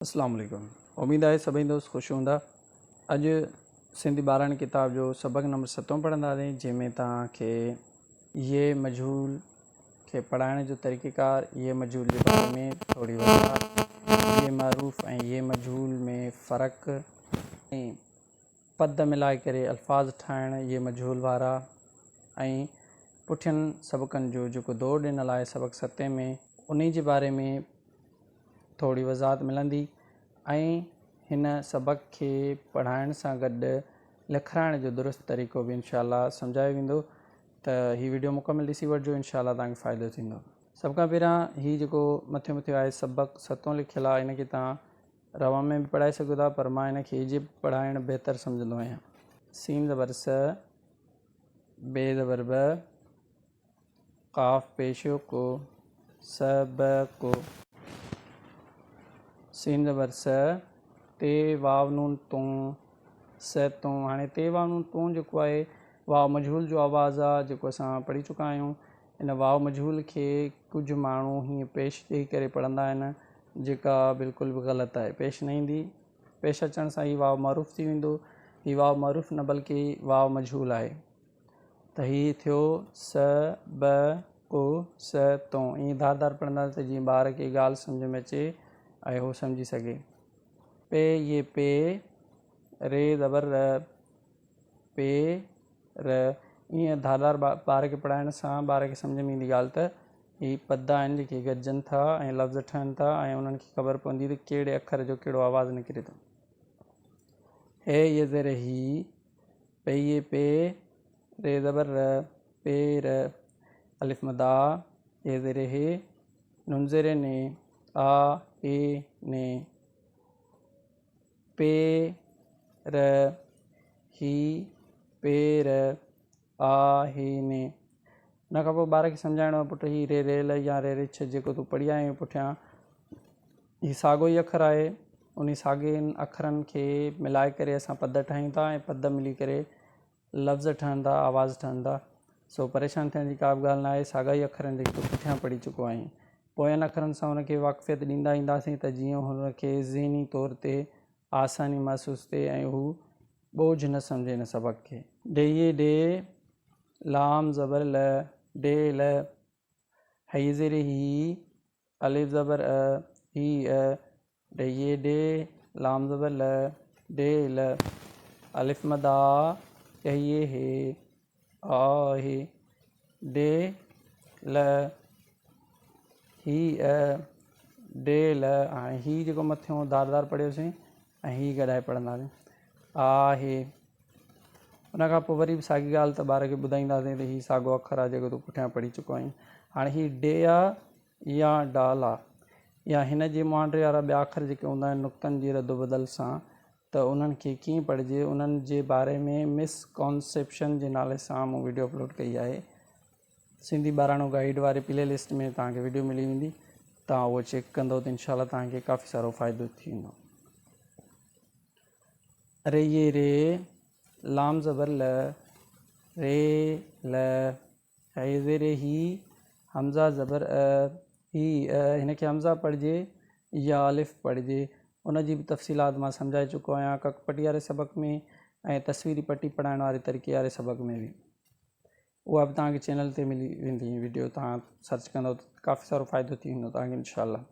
अस्सलाम वालेकुम। उम्मीद आहे सभी दोस्त ख़ुशि हूंदा। अॼु सिंधी ॿारनि किताब जो सबक नंबर 7 पढ़ंदासीं, जंहिंमें तव्हांखे ये मजहूल खे पढ़ाइण जो तरीक़ेकार, ये मजहूल जे बारे में थोरी वज़ाहत, ये मरूफ़ ऐं ये मजहूल में फ़र्क़ु ऐं पद मिलाए करे अल्फाज़ ठाहिण ये मजहूल वारा, ऐं पुठियनि सबक़नि जो जेको दौर ॾिनल आहे सबक 7 में उन जे बारे में थोरी वज़ाहत मिलंदी। ऐं हिन सबक खे पढ़ाइण सां गॾु लिखाइण जो दुरुस्त तरीक़ो बि इंशाअल्लाह सम्झायो वेंदो। त हीअ वीडियो मुकमिल ॾिसी वठिजो, इंशाअल्लाह तव्हांखे फ़ाइदो थींदो। सभ खां पहिरियां हीअ जेको मथे आहे सबक 7 लिखियलु आहे, इन खे तव्हां रवा में बि पढ़ाए सघो था, पर मां हिन खे इजिप्ट पढ़ाइणु बहितर सम्झंदो आहियां। सीन ज़बर स, बे ज़बर ब, क़ाफ़ पेशो को, स ब को, सीन ज़बर स, ते वाव नून तूं, स तूं। हाणे ते वाव नून तूं जेको आहे वाव मजहूल जो आवाज़ आहे, जेको असां पढ़ी चुका आहियूं। इन वाव मजहूल खे कुझु माण्हू हीअं पेश ॾेई करे पढ़ंदा आहिनि, जेका बिल्कुलु बि ग़लति आहे। पेश न ईंदी, पेश अचण सां ही वाव मरूफ़ थी वेंदो। हीउ वाव मरूफ़ न बल्कि वाव मजहूल आहे। त हीअ थियो स ब को, स तूं। ईअं धार धार पढ़ंदासीं त जीअं ॿार खे ॻाल्हि सम्झ में अचे ऐं हू सम्झी सघे। पे ये पे, रे ज़बर र, पे र। ईअं धार धार ॿार खे पढ़ाइण सां ॿार खे सम्झ में ईंदी ॻाल्हि त हीअ पद आहिनि जेके गॾिजनि था ऐं लफ़्ज़ ठहनि था, ऐं उन्हनि खे ख़बर पवंदी त कहिड़े अखर जो कहिड़ो आवाज़ु निकिरे थो। हे ये ज़ेर ही, पे ये पे, रे ज़बर र, पे र, अलिफ मदा, ये ज़ेर हे, नुन ज़ेर ने, आ ए ने, पे र, ही पे र, आ हे ने। उन खां पोइ ॿार खे सम्झाइणो आहे, पुट ही रे रेल या रे रिछ जेको तूं पढ़ी आयो पुठियां, हीउ साॻियो ई अखर आहे। उन साॻियनि अखरनि खे मिलाए करे असां पद ठाहियूं था, ऐं पद मिली करे लफ़्ज़ ठहनि था, आवाज़ ठहनि था। सो परेशान थियण जी का बि ॻाल्हि न आहे। साॻा ई अखर आहिनि जेके तूं पुठियां पढ़ी चुको आहीं। पोयनि अखरनि सां हुनखे वाक़फ़ियत ॾींदा ईंदासीं त जीअं हुनखे ज़हनी तौर ते आसानी महसूसु थिए ऐं हू बोझ न सम्झे हिन सबक खे। डे ये डे, लाम ज़बर ल, डे ल। हई ज़ेर ही, अलिफ ज़बर अ, ही अ, डे ये डे, लाम ज़बर ल, डे ल। अलिफ मदा, ये हे, आ हे, डे ल, ही अ, डे ल। हाणे ही जेको मथियों धार धार पढ़ियोसीं ऐं ही गॾाए पढ़ंदासीं, आ हे। उन खां पोइ वरी बि साॻी ॻाल्हि त ॿार खे ॿुधाईंदासीं त हीउ साॻियो अखर आहे जेको तूं पुठियां पढ़ी चुको आहीं। हाणे हीउ डे आहे या डाल आहे, या हिन जे मुहांडे वारा ॿिया अखर जेके हूंदा आहिनि नुक़्तनि जी रदो बदल सां, त उन्हनि खे कीअं पढ़िजे, उन्हनि जे बारे में मिसकॉन्सेप्शन जे नाले सां मूं वीडियो अपलोड कई आहे। सिंधी ॿाराणो गाइड वारे प्ले लिस्ट में तव्हांखे वीडियो मिली वेंदी, तव्हां उहो चेक कंदो त इनशाला तव्हांखे काफ़ी सारो फ़ाइदो थी वेंदो। रे ये रे, लाम ज़बर ल, रे ल। है ज़ेर ही, हमज़ा ज़बर अ, ही अ। हिन खे हमज़ा पढ़िजे या अलिफ पढ़िजे, उन जी बि तफ़सीलात मां सम्झाए चुको आहियां कक पटी वारे सबक में, ऐं तस्वीरी पटी पढ़ाइण वारे तरीक़े वारे सबक में बि। उहा बि तव्हांखे चैनल ते मिली वेंदी वीडियो, तव्हां सर्च कंदव त काफ़ी सारो फ़ाइदो थी वेंदो तव्हांखे इंशाअल्लाह।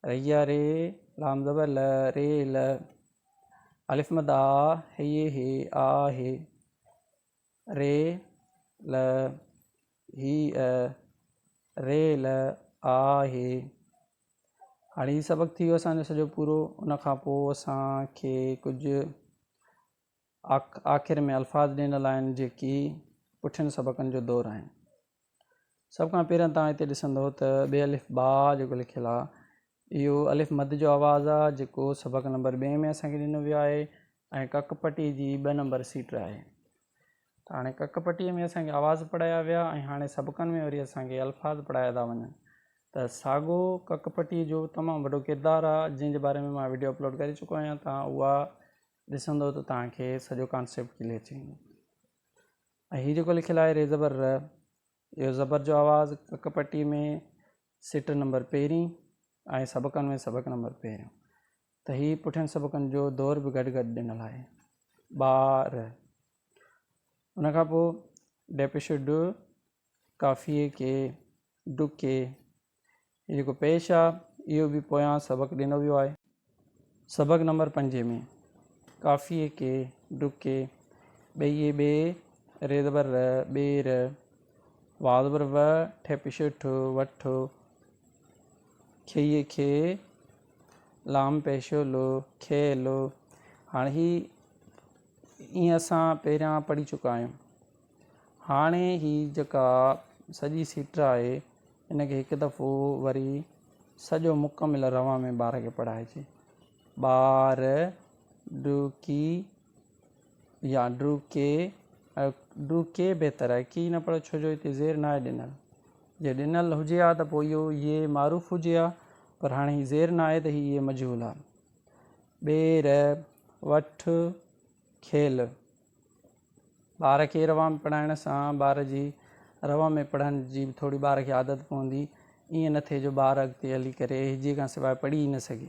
रैया रे, लाम ज़बर ल, रे ल। अलिफ मदा, हे हे, आ हे, रे ल, ही अ, रे ल, आ हे। हाणे हीउ सबक थी वियो असांजो सॼो पूरो। उन खां पोइ असांखे कुझु आख़िर में अल्फाज़ ॾिनल आहिनि जेकी पुठियनि सबकनि जो दौरु आहिनि। सभ खां पहिरियों तव्हां हिते ॾिसंदव त बे अलिफ बा जेको लिखियलु आहे, इहो अलिफ मद जो आवाज़ु आहे, जेको सबक नंबर 2 में असांखे ॾिनो वियो आहे, ऐं कक पटी जी 2 नंबर सीट आहे। त हाणे कक पटीअ में असांखे आवाज़ पढ़ाया विया, ऐं हाणे सबकनि में वरी असांखे अल्फाज़ पढ़ाया था वञनि। त साॻियो कक पटीअ जो तमामु वॾो किरदारु आहे, जंहिंजे बारे में मां वीडियो अपलोड करे चुको आहियां। तव्हां उहा ॾिसंदव त तव्हांखे सॼो कॉन्सेप्ट क्लियर थी वेंदो। ऐं हीउ जेको लिखियलु आहे रे ज़बर र, इहो ज़बर जो आवाज़ु कक पटी में सिट नंबर 1, ऐं सबकनि में सबक नंबर 1। त हीअ पुठियनि सबक़नि जो दौर बि गॾु गॾु ॾिनल आहे। ॿार, उन खां पोइ डेपिशुड काफ़िए के डुके, इहो जेको पेश आहे इहो बि पोयां सबक़ु ॾिनो वियो आहे। सबक़ु नंबर 5 में काफ़िए के डुके, ॿेई ॿे, रे ज़बर र, ॿेर, वाव ज़बर व, ठे पेश वठ, खेईअ खे, लाम पेश लो, खेल। हाणे ही ईअं असां पहिरियां पढ़ी चुका आहियूं। हाणे ही जेका सॼी सिट आहे इनखे हिकु दफ़ो वरी सॼो मुकमिल रवां में ॿार खे पढ़ाइजे। ॿार डुकी या डुके, डुके बहितर आहे, की न पढ़ो छो जो हिते ज़ेर न आहे ॾिनल। जे ॾिनल हुजे हा त पोइ इहो ये मारूफ़ हुजे हा, पर हाणे ही ज़ेर न आहे त हीअ मजहूल आहे। ॿेर, वठ, खेल। ॿार खे रवां में पढ़ाइण सां ॿार जी रवां में पढ़ण जी बि थोरी ॿार खे आदत पवंदी। ईअं न थिए जो ॿार अॻिते हली करे हिजे खां सवाइ पढ़ी न सघे।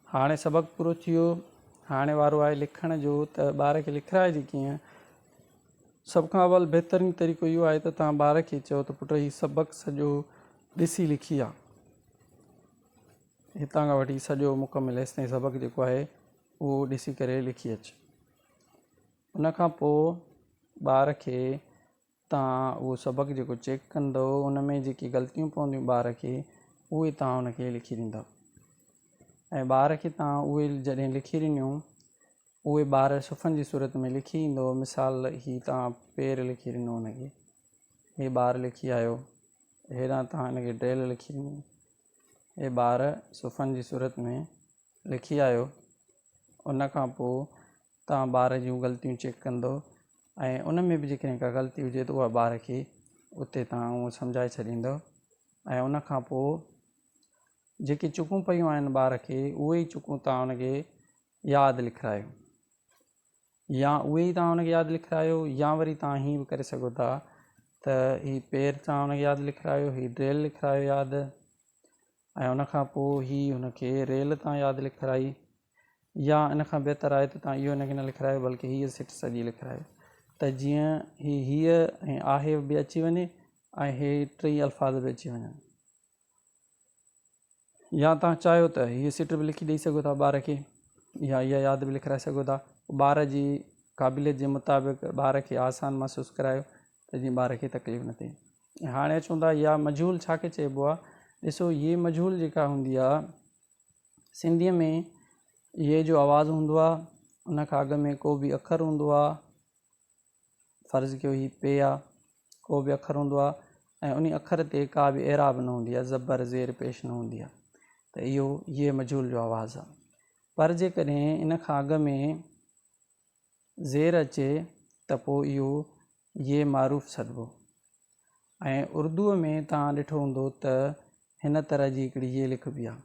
हाणे सबक़ु पूरो थी वियो, हाणे वारो आहे लिखण जो। त ॿार खे लिखाइजे कीअं? सभ खां अवल बहितरीनु तरीक़ो इहो आहे त तव्हां ॿार खे चओ त पुट हीउ सबक़ु सॼो ॾिसी लिखी आहे, हितां खां वठी सॼो मुकमिल हेसि ताईं सबक़ु जेको आहे उहो ॾिसी करे लिखी अचु। उन खां पोइ ॿार खे तव्हां उहो सबक़ु जेको चेक कंदव उन में जेकी ग़लतियूं पवंदियूं ॿार खे उहे तव्हां उनखे लिखी ॾींदव। ऐं ॿार खे तव्हां उहे जॾहिं लिखी ॾिनियूं उहे ॿार सुफ़नि जी सूरत में लिखी ईंदो। मिसाल ही तव्हां पेर लिखी ॾिनो हुनखे, हे ॿार लिखी आयो, हेॾां तव्हां हिनखे ड्रेल लिखी ॾिनी, हे ॿार सुफ़नि जी सूरत में लिखी आयो। उन खां पोइ तव्हां ॿार जूं ग़लतियूं चेक कंदव ऐं उन में बि जेकॾहिं का ग़लती हुजे त उहा ॿार खे उते तव्हां उहो सम्झाए छॾींदव। ऐं उन खां पोइ जेकी चुकूं पियूं आहिनि ॿार खे उहे ई चुकूं तव्हां हुनखे यादि लिखायो, या उहे ई तव्हां हुनखे यादि लिखायो, या वरी तव्हां हीअं बि करे सघो था त ही पेर तव्हां हुनखे यादि लिखायो, ही ड्रेल लिखायो यादि, ऐं उन खां पोइ ही हुनखे रेल तव्हां यादि लिखाई, या इन खां बहितर आहे त तव्हां इहो हिनखे न लिखायो बल्कि हीअ सिट सॼी लिखायो त जीअं हीअ ऐं आहे बि अची वञे ऐं हे टई अल्फाज़ बि अची वञनि। या तव्हां चाहियो त हीअ सिट बि लिखी ॾेई सघो था ॿार खे, या इहा यादि बि लिखाए सघो था। ॿार जी क़ाबिलियत जे मुताबिक़ ॿार खे आसान महसूसु करायो त जीअं ॿार खे तकलीफ़ न थिए। हाणे अचूं था या मजहूल छा खे चइबो आहे। ॾिसो ये मजहूल जेका हूंदी आहे सिंधीअ में ये जो आवाज़ु हूंदो आहे उन खां अॻु में को बि अख़र हूंदो आहे, फ़र्ज़ु कयो ही पे आहे, को बि अख़र हूंदो आहे ऐं उन अख़र ते का बि एराब न हूंदी आहे, ज़बर ज़ेर पेश न हूंदी आहे, त इहो ये मजहूल जो आवाज़ु आहे। पर जेकॾहिं इन खां अॻु में ज़ेर अचे त पोइ इहो ये मारूफ़ सॾिबो। ऐं उर्दूअ में तव्हां ॾिठो हूंदो त हिन तरह जी हिकिड़ी ये लिखबी आहे,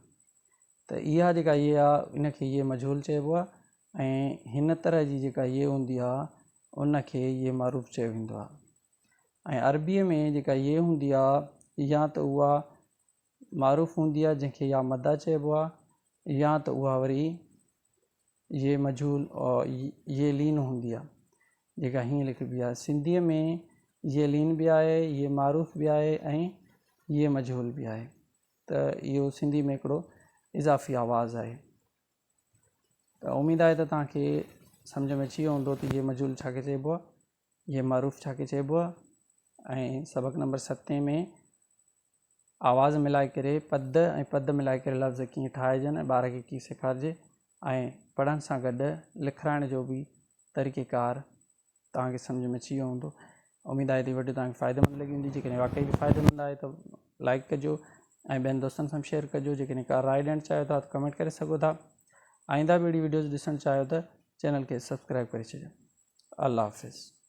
त इहा जेका ये आहे इनखे ये मजहूल चइबो आहे ऐं हिन तरह जी जेका ये हूंदी आहे उनखे ये मारूफ़ चयो वेंदो आहे। ऐं अरबीअ में जेका ये हूंदी आहे या त उहा मारूफ़ हूंदी आहे जंहिंखे या मदा चइबो आहे, या त उहा वरी ये मजहूल और ये लीन हूंदी आहे जेका हीअं लिखबी आहे। सिंधीअ में ये लीन बि आहे, ये मारूफ़ बि आहे ऐं ये मजहूल बि आहे। त इहो सिंधी में हिकिड़ो इज़ाफ़ी आवाज़ु आहे। त उमेदु आहे त तव्हांखे सम्झ में अची वियो हूंदो त ये मजहूल छा खे चइबो आहे, ये मारूफ़ छा खे चइबो आहे। ऐं सबक़ु नंबर 7 में आवाज़ मिलाए करे पद मिलाए करे लफ़्ज़ कीअं ठाहिजनि ऐं ॿार खे कीअं सेखारिजे ऐं पढ़ण सां गॾु लिखाइण जो बि तरीक़ेकार तव्हांखे सम्झ में अची वियो हूंदो। उमेदु आहे त वीडियो तव्हांखे फ़ाइदेमंद लॻी हूंदी। जेकॾहिं वाक़ई बि फ़ाइदेमंद आहे त लाइक कजो ऐं ॿियनि दोस्तनि सां शेयर कजो। जेकॾहिं का राय ॾियणु चाहियो था त कमेंट करे सघो था। आईंदा बि अहिड़ी वीडियोज़ ॾिसणु चाहियो त चैनल खे सब्सक्राइब करे छॾियो। अल्लाह हाफ़िज़।